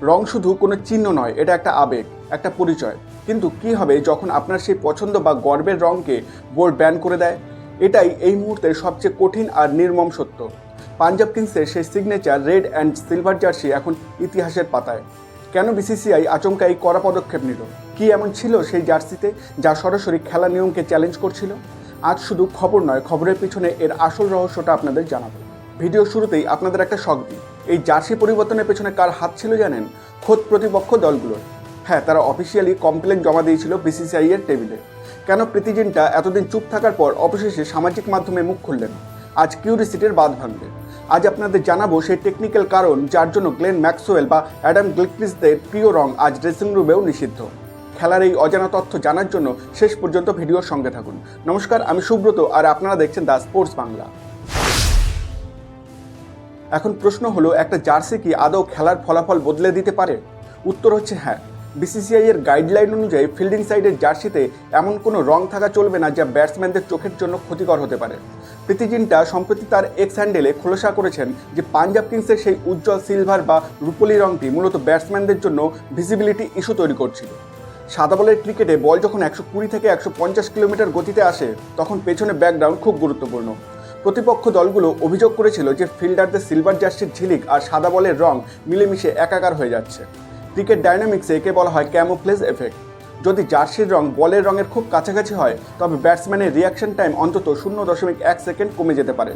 রং শুধু কোনো চিহ্ন নয়, এটা একটা আবেগ, একটা পরিচয়। কিন্তু কি হবে যখন আপনার সেই পছন্দ বা গর্বের রংকে বোর্ড ব্যান করে দেয়? এটাই এই মুহূর্তের সবচেয়ে কঠিন আর নির্মম সত্য। পাঞ্জাব কিংসের সেই signature red and silver jersey এখন ইতিহাসের পাতায়। কেন বিসিসিআই আচমকা এই কড়া পদক্ষেপ নিল? কি এমন ছিল সেই জার্সিতে যা সরাসরি খেলার নিয়মকে চ্যালেঞ্জ করছিল? আজ শুধু খবর নয়, খবরের পিছনে এর আসল রহস্যটা আপনাদের জানাবো। ভিডিও শুরুতেই আপনাদের একটা শখ দিই, এই জার্সি পরিবর্তনের পেছনে কার হাত ছিল জানেন? খোদ প্রতিপক্ষ দলগুলোর। হ্যাঁ, তারা অফিসিয়ালি কমপ্লেন জমা দিয়েছিল বিসিসিআই এর টেবিলে। কেন প্রীতি জিন্টা এতদিন চুপ থাকার পর অবশেষে সামাজিক মাধ্যমে মুখ খুললেন? আজ কিউরিসিটির বাঁধ ভাঙবে। আজ আপনাদের জানাবো সেই টেকনিক্যাল কারণ যার জন্য গ্লেন ম্যাক্সওয়েল বা অ্যাডাম গিলক্রিস্টদের প্রিয় রং আজ ড্রেসিং রুমেও নিষিদ্ধ। খেলার এই অজানা তথ্য জানার জন্য শেষ পর্যন্ত ভিডিওর সঙ্গে থাকুন। নমস্কার, আমি সুব্রত আর আপনারা দেখছেন দ্য স্পোর্টস বাংলা। এখন প্রশ্ন হলো, একটা জার্সি কি আদৌ খেলার ফলাফল বদলে দিতে পারে? উত্তর হচ্ছে হ্যাঁ। বিসিসিআই এর গাইডলাইন অনুযায়ী ফিল্ডিং সাইডের জার্সিতে এমন কোনো রং থাকা চলবে না যা ব্যাটসম্যানদের চোখের জন্য ক্ষতিকর হতে পারে। প্রীতি জিন্টা সম্প্রতি তার এক্স হ্যান্ডেলে খোলসা করেছেন যে পাঞ্জাব কিংসের সেই উজ্জ্বল সিলভার বা রূপলি রংটি মূলত ব্যাটসম্যানদের জন্য ভিজিবিলিটি ইস্যু তৈরি করছিল। সাদা বলের ক্রিকেটে বল যখন 120 থেকে 150 কিলোমিটার গতিতে আসে, তখন পেছনে ব্যাকগ্রাউন্ড খুব গুরুত্বপূর্ণ। প্রতিপক্ষ দলগুলো অভিযোগ করেছিল যে ফিল্ডারদের সিলভার জার্সির ঝিলিক আর সাদা বলের রং মিলেমিশে একাকার হয়ে যাচ্ছে। ক্রিকেট ডাইনামিক্সে একে বলা হয় ক্যামোফ্লেজ এফেক্ট। যদি জার্সির রং বলের রঙের খুব কাছাকাছি হয়, তবে ব্যাটসম্যানের রিয়াকশন টাইম অন্তত 0.1 সেকেন্ড কমে যেতে পারে।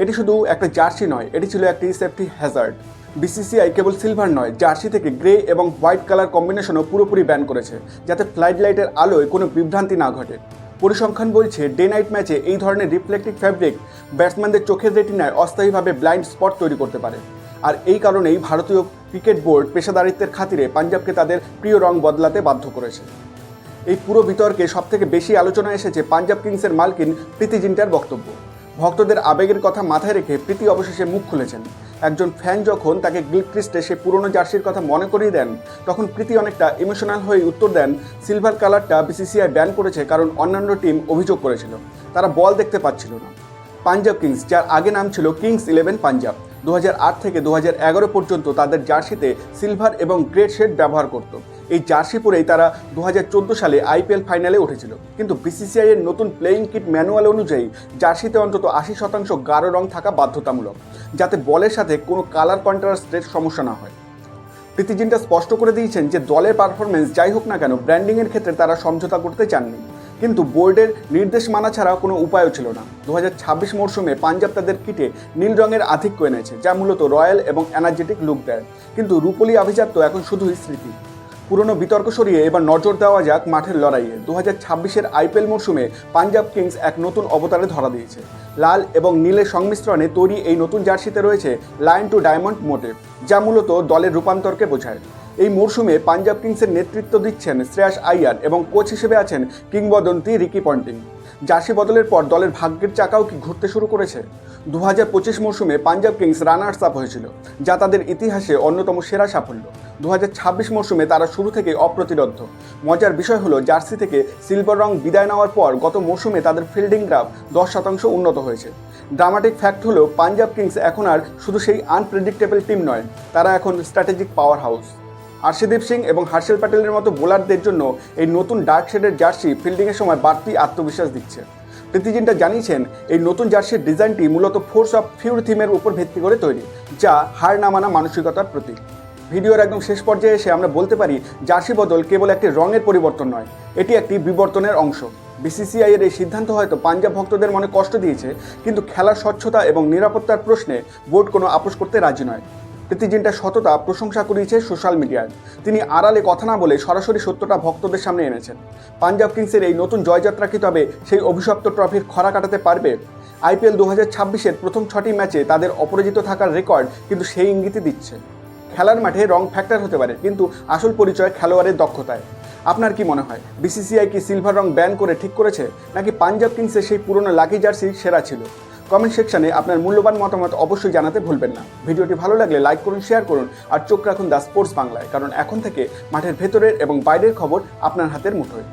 এটি শুধু একটা জার্সি নয়, এটি ছিল একটি সেফটি হ্যাজার্ড। বিসিসিআই কেবল সিলভার নয়, জার্সি থেকে গ্রে এবং হোয়াইট কালার কম্বিনেশনও পুরোপুরি ব্যান করেছে, যাতে ফ্লাড লাইটের আলোয় কোনো বিভ্রান্তি না ঘটে। পরিসংখ্যান বলছে ডে নাইট ম্যাচে এই ধরনের রিফ্লেক্টিভ ফ্যাব্রিক ব্যাটসম্যানদের চোখের রেটিনায় অস্থায়ীভাবে ব্লাইন্ড স্পট তৈরি করতে পারে। আর এই কারণেই ভারতীয় ক্রিকেট বোর্ড পেশাদারিত্বের খাতিরে পাঞ্জাবকে তাদের প্রিয় রং বদলাতে বাধ্য করেছে। এই পুরো বিতর্কে সবথেকে বেশি আলোচনা এসেছে পাঞ্জাব কিংসের মালকিন প্রীতি জিন্টার বক্তব্য। ভক্তদের আবেগের কথা মাথায় রেখে প্রীতি অবশেষে মুখ খুলেছেন। একজন ফ্যান যখন তাকে গিলক্রিস্টে সে পুরনো জার্সির কথা মনে করিয়ে দেন, তখন প্রীতি অনেকটা ইমোশনাল হয়ে উত্তর দেন, সিলভার কালারটা বিসিসিআই ব্যান করেছে কারণ অন্যান্য টিম অভিযোগ করেছিল তারা বল দেখতে পাচ্ছিল না। পাঞ্জাব কিংস, যার আগে নাম ছিল কিংস 11 পাঞ্জাব, 2008 থেকে 2011 পর্যন্ত তাদের জার্সিতে সিলভার এবং গ্রে শেড ব্যবহার করত। এই জার্সি পরেই তারা 2014 সালে আইপিএল ফাইনালে উঠেছিল। কিন্তু বিসিসিআই এর নতুন প্লেয়িং কিট ম্যানুয়াল অনুযায়ী জার্সিতে অন্তত 80% গাঢ় রং থাকা বাধ্যতামূলক, যাতে বলের সাথে কোনো কালার কন্ট্রাস্টের সমস্যা না হয়। প্রীতি জিন্টা স্পষ্ট করে দিয়েছেন যে দলের পারফরমেন্স যাই হোক না কেন, ব্র্যান্ডিংয়ের ক্ষেত্রে তারা সমঝোতা করতে চাননি। কিন্তু বোর্ডের নির্দেশ মানা ছাড়া কোনো উপায়ও ছিল না। 2026 মরশুমে পাঞ্জাব তাদের কিটে নীল রঙের আধিক্য এনেছে, যা মূলত রয়্যাল এবং এনার্জেটিক লুক দেয়। কিন্তু রূপলি আভিজাত্য এখন শুধুই স্মৃতি। পুরনো বিতর্ক সরিয়ে এবার নজর দেওয়া যাক মাঠের লড়াইয়ে। 2026-এর আইপিএল মরশুমে পাঞ্জাব কিংস এক নতুন অবতারে ধরা দিয়েছে। লাল এবং নীলের সংমিশ্রণে তৈরি এই নতুন জার্সিতে রয়েছে লায়ন টু ডায়মন্ড মোটিভ, যা মূলত দলের রূপান্তরকে বোঝায়। এই মরশুমে পাঞ্জাব কিংসের নেতৃত্ব দিচ্ছেন শ্রেয়াস আইয়ার এবং কোচ হিসেবে আছেন কিংবদন্তি রিকি পন্টিং। জার্সি বদলের পর দলের ভাগ্যের চাকাও কি ঘুরতে শুরু করেছে? 2025 মরশুমে পাঞ্জাব কিংস রানার্স আপ হয়েছিল, যা তাদের ইতিহাসে অন্যতম সেরা সাফল্য। 2026 মরশুমে তারা শুরু থেকে অপ্রতিরোধ্য। মজার বিষয় হলো, জার্সি থেকে সিলভার রং বিদায় নেওয়ার পর গত মরশুমে তাদের ফিল্ডিং গ্রাফ 10% উন্নত হয়েছে। ড্রামাটিক ফ্যাক্ট হলো, পাঞ্জাব কিংস এখন আর শুধু সেই আনপ্রেডিক্টেবল টিম নয়, তারা এখন strategic power house. Arshdeep Singh এবং হর্ষল প্যাটেলের মতো বোলারদের জন্য এই নতুন ডার্ক শেডের জার্সি ফিল্ডিংয়ের সময় বাড়তি আত্মবিশ্বাস দিচ্ছে। প্রীতি জিন্টা জানিয়েছেন, এই নতুন জার্সির ডিজাইনটি মূলত ফোর্স অফ ফিউর থিমের উপর ভিত্তি করে তৈরি, যা হার না মানা মানসিকতার প্রতীক। ভিডিওর একদম শেষ পর্যায়ে এসে আমরা বলতে পারি, জার্সি বদল কেবল একটি রঙের পরিবর্তন নয়, এটি একটি বিবর্তনের অংশ। বিসিসিআই এর এই সিদ্ধান্ত হয়তো পাঞ্জাব ভক্তদের মনে কষ্ট দিয়েছে, কিন্তু খেলার স্বচ্ছতা এবং নিরাপত্তার প্রশ্নে বোর্ড কোনো আপোষ করতে রাজি নয়। প্রীতি জিন্টার সততা প্রশংসা করিয়েছে সোশ্যাল মিডিয়ায়। তিনি আড়ালে কথা না বলে সরাসরি সত্যটা ভক্তদের সামনে এনেছেন। পাঞ্জাব কিংসের এই নতুন জয়যাত্রা কি তবে সেই অভিশপ্ত ট্রফির খরা কাটাতে পারবে? আইপিএল 2026-এর প্রথম 6টি ম্যাচে তাদের অপরাজিত থাকার রেকর্ড কিন্তু সেই ইঙ্গিতই দিচ্ছে। খেলার মাঠে রং ফ্যাক্টর হতে পারে, কিন্তু আসল পরিচয় খেলোয়াড়ের দক্ষতায়। আপনার কি মনে হয়, বিসিসিআই কি সিলভার রং ব্যান করে ঠিক করেছে, নাকি পাঞ্জাব কিংসের সেই পুরনো লাকি জার্সি সেরা ছিল? কমেন্ট সেকশনে আপনার মূল্যবান মতামত অবশ্যই জানাতে ভুলবেন না। ভিডিওটি ভালো লাগলে লাইক করুন, শেয়ার করুন আর চোখ রাখুন দ্য স্পোর্টস বাংলায়, কারণ এখন থেকে মাঠের ভেতরের এবং বাইরের খবর আপনার হাতের মুঠোয়।